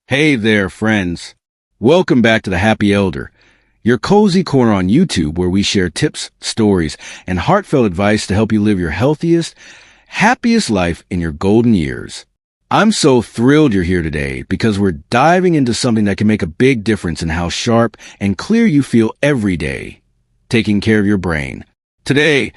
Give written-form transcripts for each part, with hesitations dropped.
Hey there, friends. Welcome back to The Happy Elder, your cozy corner on YouTube where we share tips, stories, and heartfelt advice to help you live your healthiest, happiest life in your golden years. I'm so thrilled you're here today because we're diving into something that can make a big difference in how sharp and clear you feel every day, taking care of your brain. Today,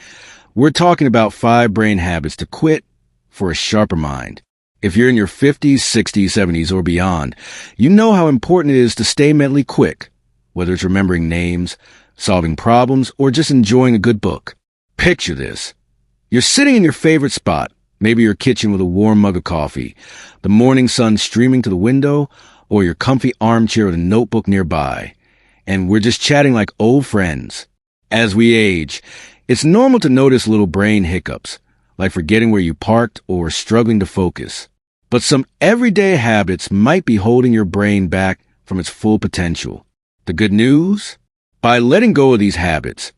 we're talking about 5 brain habits to quit for a sharper mind. If you're in your 50s, 60s, 70s, or beyond, you know how important it is to stay mentally quick, whether it's remembering names, solving problems, or just enjoying a good book. Picture this. You're sitting in your favorite spot, maybe your kitchen with a warm mug of coffee, the morning sun streaming to the window, or your comfy armchair with a notebook nearby, and we're just chatting like old friends. As we age, it's normal to notice little brain hiccups, like forgetting where you parked or struggling to focus. But some everyday habits might be holding your brain back from its full potential. The good news? By letting go of these habits,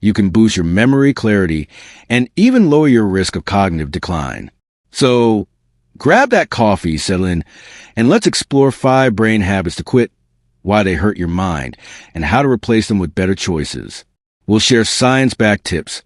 you can boost your memory clarity and even lower your risk of cognitive decline. So, grab that coffee, settle in, and let's explore 5 brain habits to quit, why they hurt your mind, and how to replace them with better choices. We'll share science-backed tips,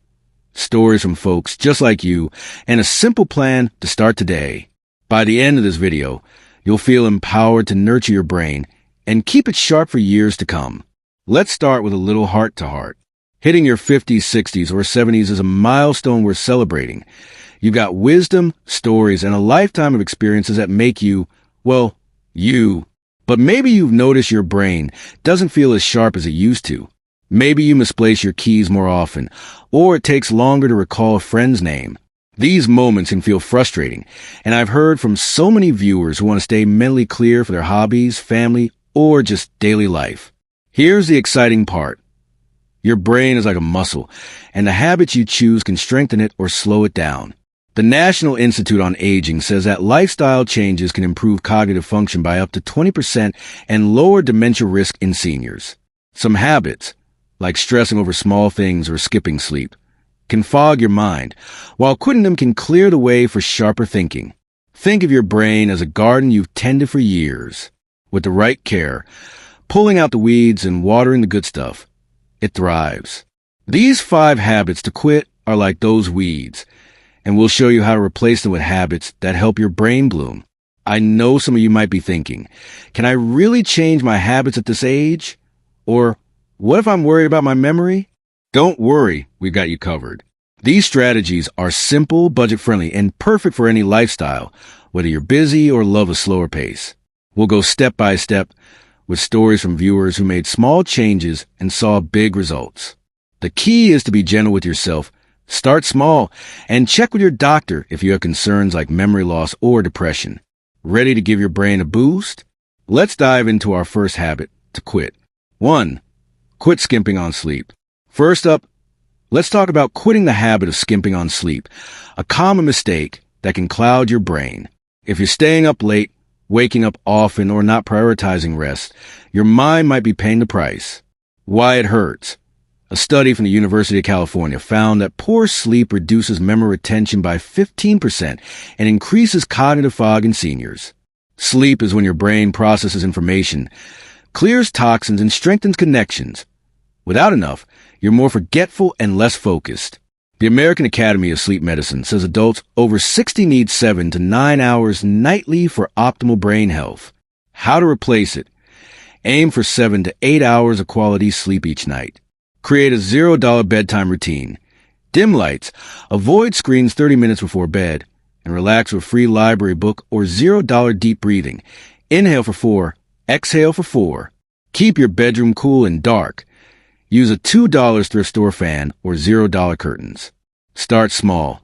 stories from folks just like you, and a simple plan to start today. By the end of this video, you'll feel empowered to nurture your brain and keep it sharp for years to come. Let's start with a little heart-to-heart. Hitting your 50s, 60s, or 70s is a milestone worth celebrating. You've got wisdom, stories, and a lifetime of experiences that make you, well, you. But maybe you've noticed your brain doesn't feel as sharp as it used to. Maybe you misplace your keys more often, or it takes longer to recall a friend's name. These moments can feel frustrating, and I've heard from so many viewers who want to stay mentally clear for their hobbies, family, or just daily life. Here's the exciting part. Your brain is like a muscle, and the habits you choose can strengthen it or slow it down. The National Institute on Aging says that lifestyle changes can improve cognitive function by up to 20% and lower dementia risk in seniors. Some habits, like stressing over small things or skipping sleep, can fog your mind, while quitting them can clear the way for sharper thinking. Think of your brain as a garden you've tended for years. With the right care, pulling out the weeds and watering the good stuff, it thrives. These 5 habits to quit are like those weeds, and we'll show you how to replace them with habits that help your brain bloom. I know some of you might be thinking, can I really change my habits at this age? Or, what if I'm worried about my memory? Don't worry, we've got you covered. These strategies are simple, budget-friendly, and perfect for any lifestyle, whether you're busy or love a slower pace. We'll go step by step with stories from viewers who made small changes and saw big results. The key is to be gentle with yourself, start small, and check with your doctor if you have concerns like memory loss or depression. Ready to give your brain a boost? Let's dive into our first habit to quit. 1. Quit skimping on sleep. First up, let's talk about quitting the habit of skimping on sleep, a common mistake that can cloud your brain. If you're staying up late, waking up often, or not prioritizing rest, your mind might be paying the price. Why it hurts. A study from the University of California found that poor sleep reduces memory retention by 15% and increases cognitive fog in seniors. Sleep is when your brain processes information, clears toxins, and strengthens connections. Without enough, you're more forgetful and less focused. The American Academy of Sleep Medicine says adults over 60 need 7 to 9 hours nightly for optimal brain health. How to replace it? Aim for 7 to 8 hours of quality sleep each night. Create a $0 bedtime routine. Dim lights, avoid screens 30 minutes before bed, and relax with a free library book or $0 deep breathing. Inhale for 4, exhale for 4. Keep your bedroom cool and dark. Use a $2 thrift store fan or $0 curtains. Start small.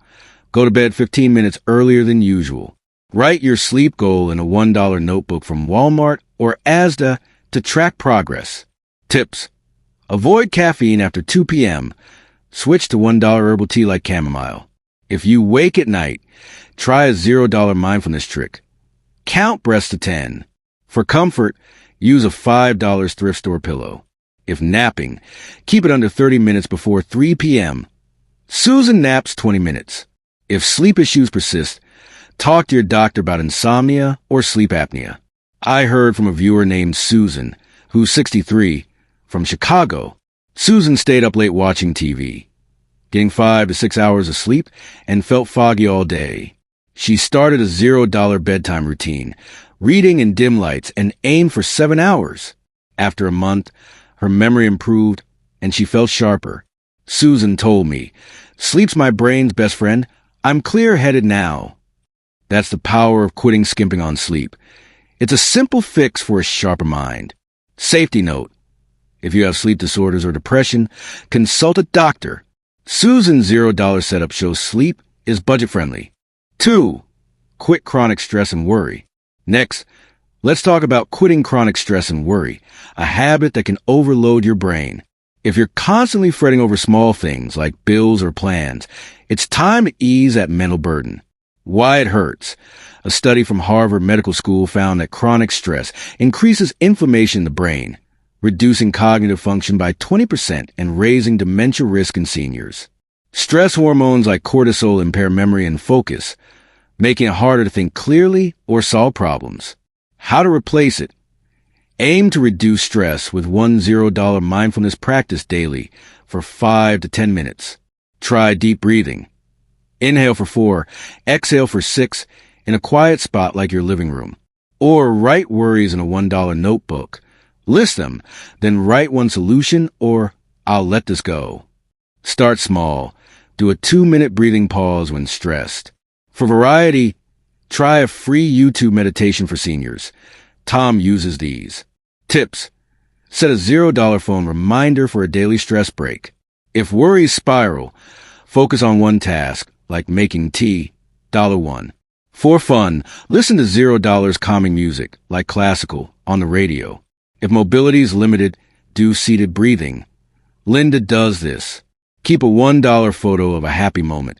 Go to bed 15 minutes earlier than usual. Write your sleep goal in a $1 notebook from Walmart or Asda to track progress. Tips. Avoid caffeine after 2 p.m. Switch to $1 herbal tea like chamomile. If you wake at night, try a $0 mindfulness trick. Count breaths to 10. For comfort, use a $5 thrift store pillow. If napping, keep it under 30 minutes before 3 p.m. Susan naps 20 minutes. If sleep issues persist, talk to your doctor about insomnia or sleep apnea. I heard from a viewer named Susan, who's 63, from Chicago. Susan stayed up late watching TV, getting 5 to 6 hours of sleep, and felt foggy all day. She started a $0 bedtime routine, reading in dim lights, and aimed for 7 hours. After a month, her memory improved, and she felt sharper. Susan told me, "Sleep's my brain's best friend. I'm clear-headed now." That's the power of quitting skimping on sleep. It's a simple fix for a sharper mind. Safety note: if you have sleep disorders or depression, consult a doctor. Susan's $0 setup shows sleep is budget-friendly. 2. Quit chronic stress and worry. Next, let's talk about quitting chronic stress and worry, a habit that can overload your brain. If you're constantly fretting over small things like bills or plans, it's time to ease that mental burden. Why it hurts. A study from Harvard Medical School found that chronic stress increases inflammation in the brain, reducing cognitive function by 20% and raising dementia risk in seniors. Stress hormones like cortisol impair memory and focus, making it harder to think clearly or solve problems. How to replace it? Aim to reduce stress with one $0 mindfulness practice daily for 5 to 10 minutes. Try deep breathing. Inhale for 4, exhale for 6 in a quiet spot like your living room. Or write worries in a $1 notebook. List them, then write one solution or "I'll let this go." Start small. Do a 2-minute breathing pause when stressed. For variety, try a free YouTube meditation for seniors. Tom uses these. Tips: set a $0 phone reminder for a daily stress break. If worries spiral, focus on one task, like making tea. $1. For fun, listen to $0 calming music, like classical, on the radio. If mobility is limited, do seated breathing. Linda does this. Keep a $1 photo of a happy moment,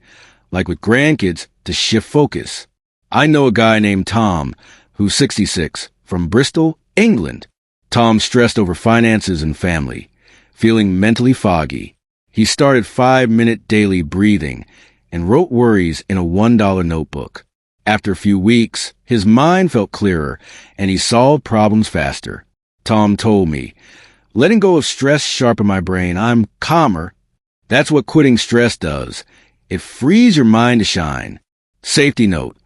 like with grandkids, to shift focus. I know a guy named Tom, who's 66, from Bristol, England. Tom's stressed over finances and family, feeling mentally foggy. He started 5-minute daily breathing and wrote worries in a $1 notebook. After a few weeks, his mind felt clearer and he solved problems faster. Tom told me, "Letting go of stress sharpened my brain. I'm calmer." That's what quitting stress does. It frees your mind to shine. Safety note: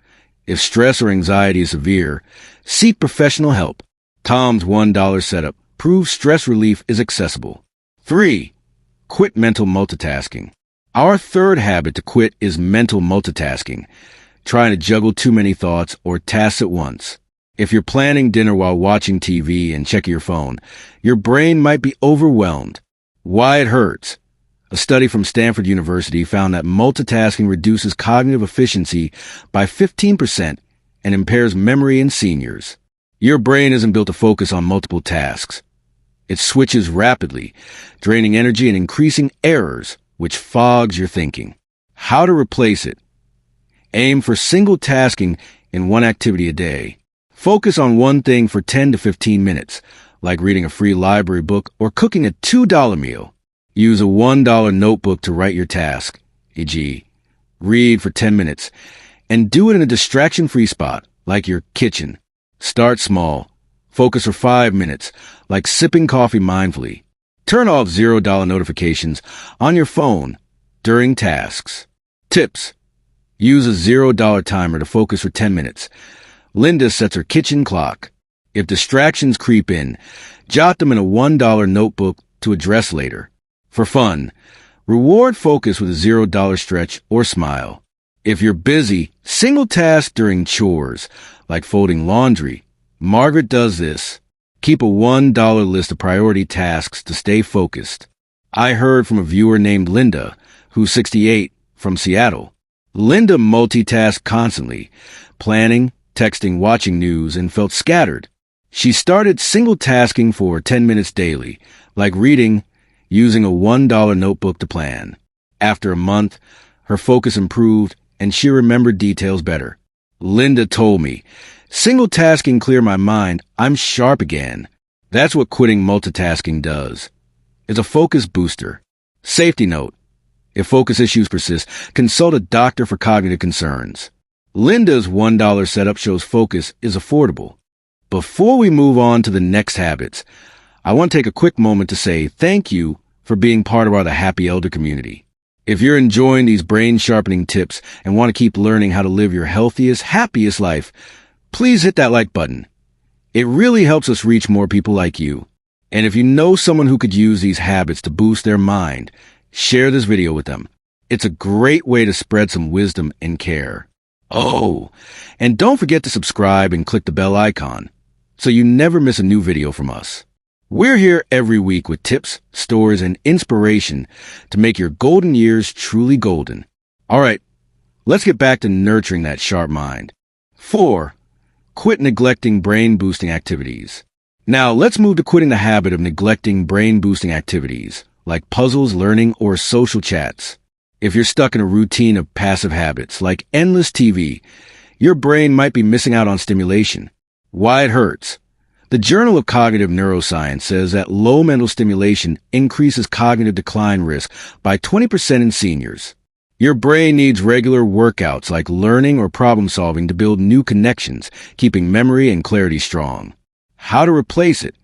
if stress or anxiety is severe, seek professional help. Tom's $1 setup proves stress relief is accessible. 3. Quit mental multitasking. Our third habit to quit is mental multitasking, trying to juggle too many thoughts or tasks at once. If you're planning dinner while watching TV and checking your phone, your brain might be overwhelmed. Why it hurts. A study from Stanford University found that multitasking reduces cognitive efficiency by 15% and impairs memory in seniors. Your brain isn't built to focus on multiple tasks. It switches rapidly, draining energy and increasing errors, which fogs your thinking. How to replace it? Aim for single tasking in one activity a day. Focus on one thing for 10 to 15 minutes, like reading a free library book or cooking a $2 meal. Use a $1 notebook to write your task, e.g., read for 10 minutes, and do it in a distraction-free spot, like your kitchen. Start small. Focus for 5 minutes, like sipping coffee mindfully. Turn off $0 notifications on your phone during tasks. Tips: use a $0 timer to focus for 10 minutes. Linda sets her kitchen clock. If distractions creep in, jot them in a $1 notebook to address later. For fun, reward focus with a $0 stretch or smile. If you're busy, single task during chores, like folding laundry. Margaret does this. Keep a $1 list of priority tasks to stay focused. I heard from a viewer named Linda, who's 68, from Seattle. Linda multitasked constantly, planning, texting, watching news, and felt scattered. She started single tasking for 10 minutes daily, like reading, using a $1 notebook to plan. After a month, her focus improved and she remembered details better. Linda told me, "Single tasking cleared my mind. I'm sharp again." That's what quitting multitasking does. It's a focus booster. Safety note: if focus issues persist, consult a doctor for cognitive concerns. Linda's $1 setup shows focus is affordable. Before we move on to the next habits, I want to take a quick moment to say thank you for being part of the Happy Elder community. If you're enjoying these brain-sharpening tips and want to keep learning how to live your healthiest, happiest life, please hit that like button. It really helps us reach more people like you. And if you know someone who could use these habits to boost their mind, share this video with them. It's a great way to spread some wisdom and care. Oh, and don't forget to subscribe and click the bell icon so you never miss a new video from us. We're here every week with tips, stories, and inspiration to make your golden years truly golden. All right, let's get back to nurturing that sharp mind. 4. Quit neglecting brain-boosting activities. Now, let's move to quitting the habit of neglecting brain-boosting activities, like puzzles, learning, or social chats. If you're stuck in a routine of passive habits, like endless TV, your brain might be missing out on stimulation. Why it hurts. The Journal of Cognitive Neuroscience says that low mental stimulation increases cognitive decline risk by 20% in seniors. Your brain needs regular workouts like learning or problem solving to build new connections, keeping memory and clarity strong. How to replace it?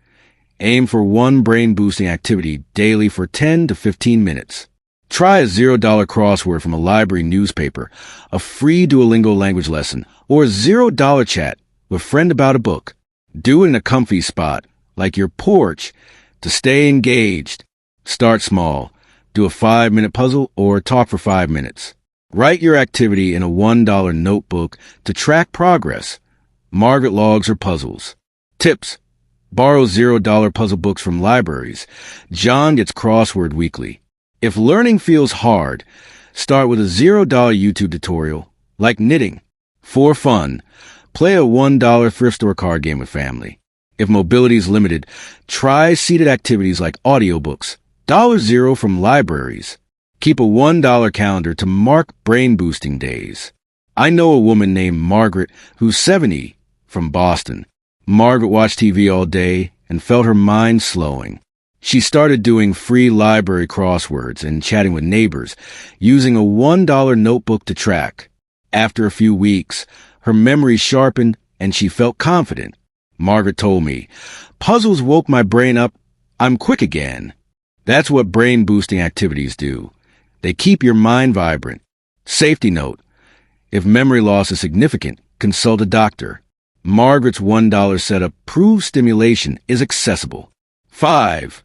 Aim for one brain-boosting activity daily for 10 to 15 minutes. Try a $0 crossword from a library newspaper, a free Duolingo language lesson, or a $0 chat with a friend about a book. Do it in a comfy spot, like your porch, to stay engaged. Start small. Do a 5-minute puzzle or talk for 5 minutes. Write your activity in a $1 notebook to track progress. Margaret logs or puzzles. Tips. Borrow $0 puzzle books from libraries. John gets crossword weekly. If learning feels hard, start with a $0 YouTube tutorial, like knitting. For fun, play a $1 thrift store card game with family. If mobility is limited, try seated activities like audiobooks. $0 from libraries. Keep a $1 calendar to mark brain-boosting days. I know a woman named Margaret who's 70 from Boston. Margaret watched TV all day and felt her mind slowing. She started doing free library crosswords and chatting with neighbors, using a $1 notebook to track. After a few weeks, her memory sharpened and she felt confident. Margaret told me, "Puzzles woke my brain up. I'm quick again." That's what brain-boosting activities do. They keep your mind vibrant. Safety note. If memory loss is significant, consult a doctor. Margaret's $1 setup proves stimulation is accessible. 5.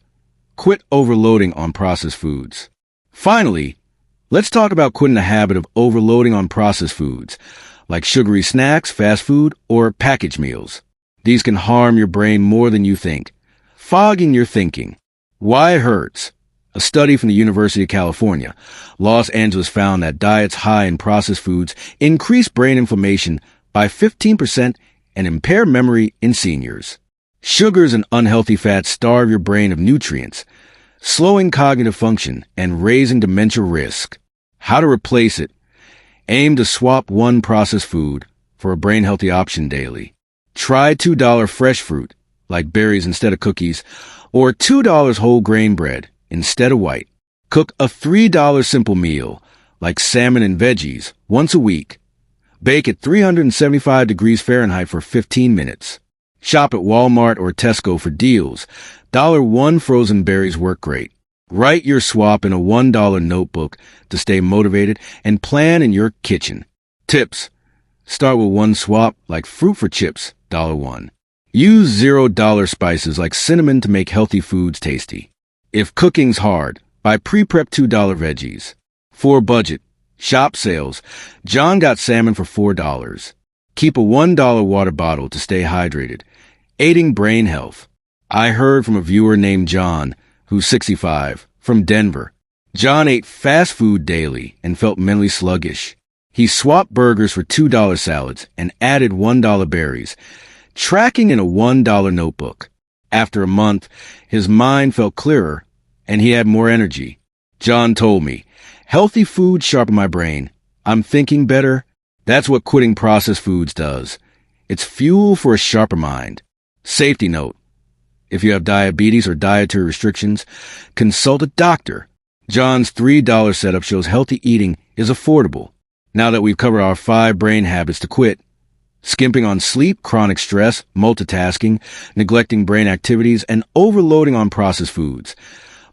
Quit overloading on processed foods. Finally, let's talk about quitting the habit of overloading on processed foods, like sugary snacks, fast food, or packaged meals. These can harm your brain more than you think, fogging your thinking. Why it hurts. A study from the University of California, Los Angeles found that diets high in processed foods increase brain inflammation by 15% and impair memory in seniors. Sugars and unhealthy fats starve your brain of nutrients, slowing cognitive function and raising dementia risk. How to replace it? Aim to swap one processed food for a brain-healthy option daily. Try $2 fresh fruit, like berries instead of cookies, or $2 whole grain bread instead of white. Cook a $3 simple meal, like salmon and veggies, once a week. Bake at 375 degrees Fahrenheit for 15 minutes. Shop at Walmart or Tesco for deals. $1 frozen berries work great. Write your swap in a $1 notebook to stay motivated and plan in your kitchen. Tips. Start with one swap, like fruit for chips, $1. Use $0 spices like cinnamon to make healthy foods tasty. If cooking's hard, buy pre-prepped $2 veggies. For budget, shop sales. John got salmon for $4. Keep a $1 water bottle to stay hydrated. Aiding brain health. I heard from a viewer named John, who's 65, from Denver. John ate fast food daily and felt mentally sluggish. He swapped burgers for $2 salads and added $1 berries, tracking in a $1 notebook. After a month, his mind felt clearer and he had more energy. John told me, "Healthy food sharpen my brain. I'm thinking better." That's what quitting processed foods does. It's fuel for a sharper mind. Safety note. If you have diabetes or dietary restrictions, consult a doctor. John's $3 setup shows healthy eating is affordable. Now that we've covered our 5 brain habits to quit, Skimping on sleep, chronic stress, multitasking, neglecting brain activities, and overloading on processed foods.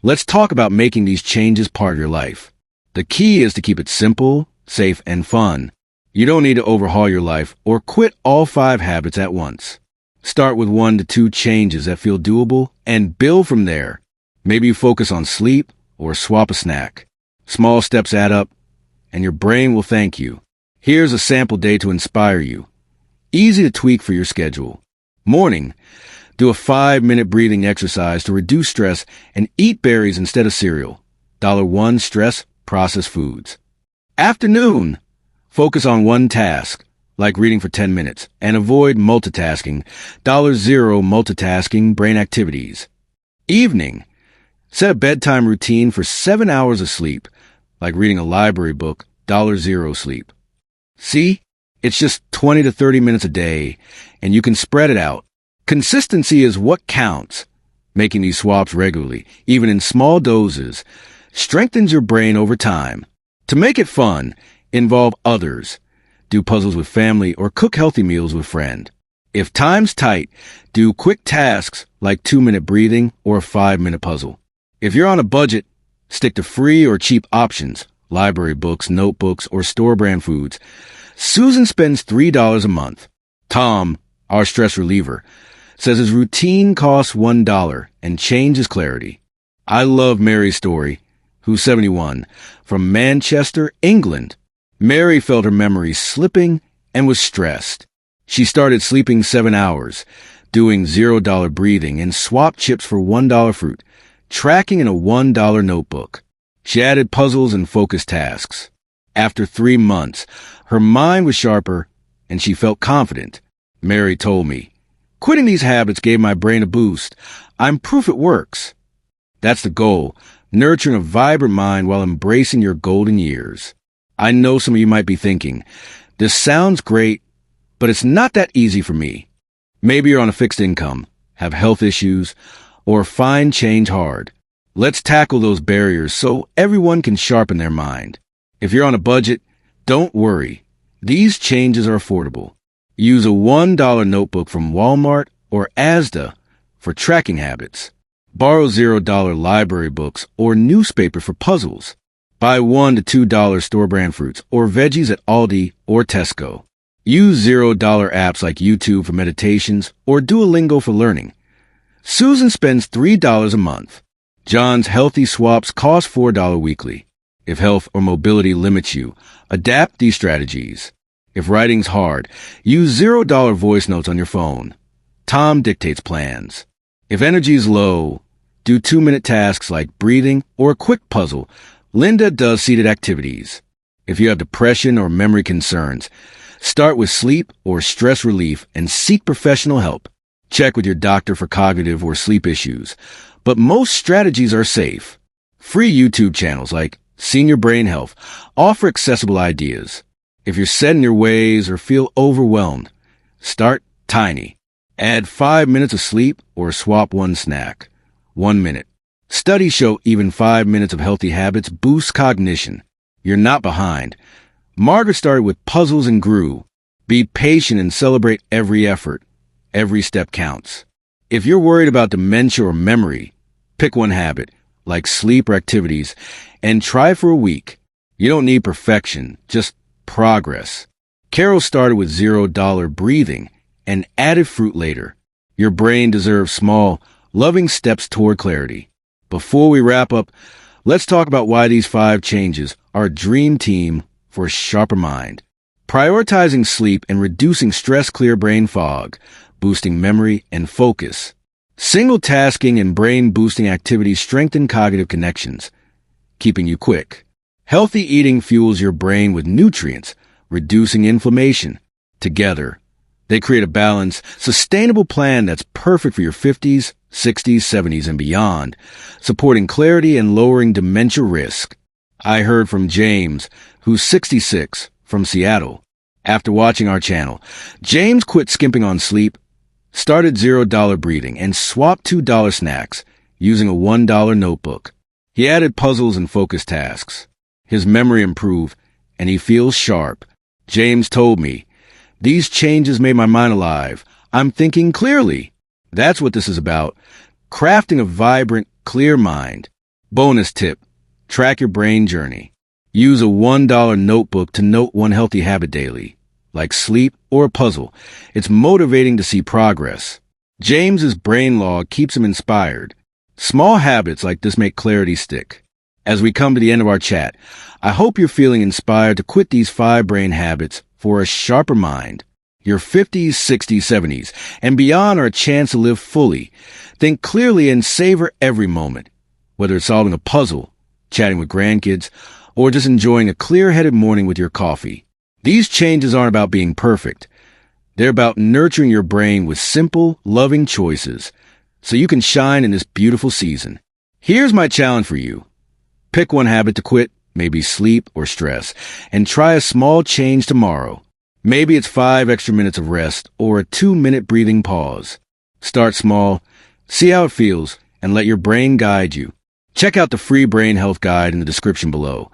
Let's talk about making these changes part of your life. The key is to keep it simple, safe, and fun. You don't need to overhaul your life or quit all 5 habits at once. Start with 1 to 2 changes that feel doable and build from there. Maybe you focus on sleep or swap a snack. Small steps add up, and your brain will thank you. Here's a sample day to inspire you. Easy to tweak for your schedule. Morning, do a 5-minute breathing exercise to reduce stress and eat berries instead of cereal. $1 stress, processed foods. Afternoon, focus on one task, like reading for 10 minutes, and avoid multitasking. $0 multitasking brain activities. Evening, set a bedtime routine for 7 hours of sleep, like reading a library book. $0 sleep. See? It's just 20 to 30 minutes a day, and you can spread it out. Consistency is what counts. Making these swaps regularly, even in small doses, strengthens your brain over time. To make it fun, involve others. Do puzzles with family or cook healthy meals with friends. If time's tight, do quick tasks like 2-minute breathing or a 5-minute puzzle. If you're on a budget, stick to free or cheap options, library books, notebooks, or store-brand foods. Susan spends $3 a month. Tom, our stress reliever, says his routine costs $1 and changes clarity. I love Mary's story, who's 71, from Manchester, England. Mary felt her memory slipping and was stressed. She started sleeping 7 hours, doing $0 breathing, and swapped chips for $1 fruit, tracking in a $1 notebook. She added puzzles and focused tasks. After 3 months, her mind was sharper and she felt confident. Mary told me, "Quitting these habits gave my brain a boost. I'm proof it works." That's the goal, nurturing a vibrant mind while embracing your golden years. I know some of you might be thinking, this sounds great, but it's not that easy for me. Maybe you're on a fixed income, have health issues, or find change hard. Let's tackle those barriers so everyone can sharpen their mind. If you're on a budget, don't worry. These changes are affordable. Use a $1 notebook from Walmart or Asda for tracking habits. Borrow $0 library books or newspaper for puzzles. Buy $1 to $2 store-brand fruits or veggies at Aldi or Tesco. Use $0 apps like YouTube for meditations or Duolingo for learning. Susan spends $3 a month. John's healthy swaps cost $4 weekly. If health or mobility limits you, adapt these strategies. If writing's hard, use $0 voice notes on your phone. Tom dictates plans. If energy's low, do 2-minute tasks like breathing or a quick puzzle. Linda does seated activities. If you have depression or memory concerns, start with sleep or stress relief and seek professional help. Check with your doctor for cognitive or sleep issues. But most strategies are safe. Free YouTube channels like Senior Brain Health offer accessible ideas. If you're set in your ways or feel overwhelmed, start tiny. Add 5 minutes of sleep or swap one snack. 1 minute. Studies show even 5 minutes of healthy habits boost cognition. You're not behind. Margaret started with puzzles and grew. Be patient and celebrate every effort. Every step counts. If you're worried about dementia or memory, pick one habit, like sleep or activities, and try for a week. You don't need perfection, just progress. Carol started with $0 breathing and added fruit later. Your brain deserves small, loving steps toward clarity. Before we wrap up, let's talk about why these 5 changes are a dream team for a sharper mind. Prioritizing sleep and reducing stress-clear brain fog, boosting memory and focus. Single-tasking and brain-boosting activities strengthen cognitive connections, keeping you quick. Healthy eating fuels your brain with nutrients, reducing inflammation. Together, they create a balanced, sustainable plan that's perfect for your 50s, 60s, 70s, and beyond, supporting clarity and lowering dementia risk. I heard from James, who's 66, from Seattle. After watching our channel, James quit skimping on sleep, started $0 breathing, and swapped $2 snacks using a $1 notebook. He added puzzles and focus tasks. His memory improved, and he feels sharp. James told me, These changes made my mind alive. I'm thinking clearly. That's what this is about. Crafting a vibrant, clear mind. Bonus tip. Track your brain journey. Use a $1 notebook to note one healthy habit daily, like sleep or a puzzle. It's motivating to see progress. James's brain log keeps him inspired. Small habits like this make clarity stick. As we come to the end of our chat, I hope you're feeling inspired to quit these 5 brain habits for a sharper mind. Your 50s, 60s, 70s, and beyond are a chance to live fully. Think clearly and savor every moment, whether it's solving a puzzle, chatting with grandkids, or just enjoying a clear-headed morning with your coffee. These changes aren't about being perfect. They're about nurturing your brain with simple, loving choices so you can shine in this beautiful season. Here's my challenge for you. Pick one habit to quit, maybe sleep or stress, and try a small change tomorrow. Maybe it's 5 extra minutes of rest or a 2-minute breathing pause. Start small, see how it feels, and let your brain guide you. Check out the free brain health guide in the description below.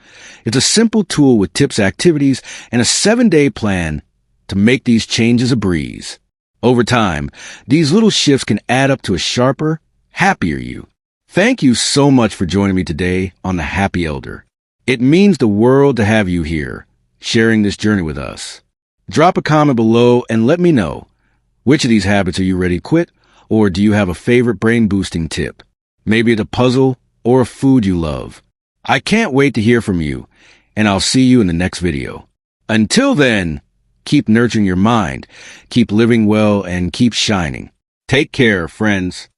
It's a simple tool with tips, activities, and a 7-day plan to make these changes a breeze. Over time, these little shifts can add up to a sharper, happier you. Thank you so much for joining me today on The Happy Elder. It means the world to have you here, sharing this journey with us. Drop a comment below and let me know, which of these habits are you ready to quit, or do you have a favorite brain-boosting tip? Maybe it's a puzzle or a food you love. I can't wait to hear from you, and I'll see you in the next video. Until then, keep nurturing your mind, keep living well, and keep shining. Take care, friends.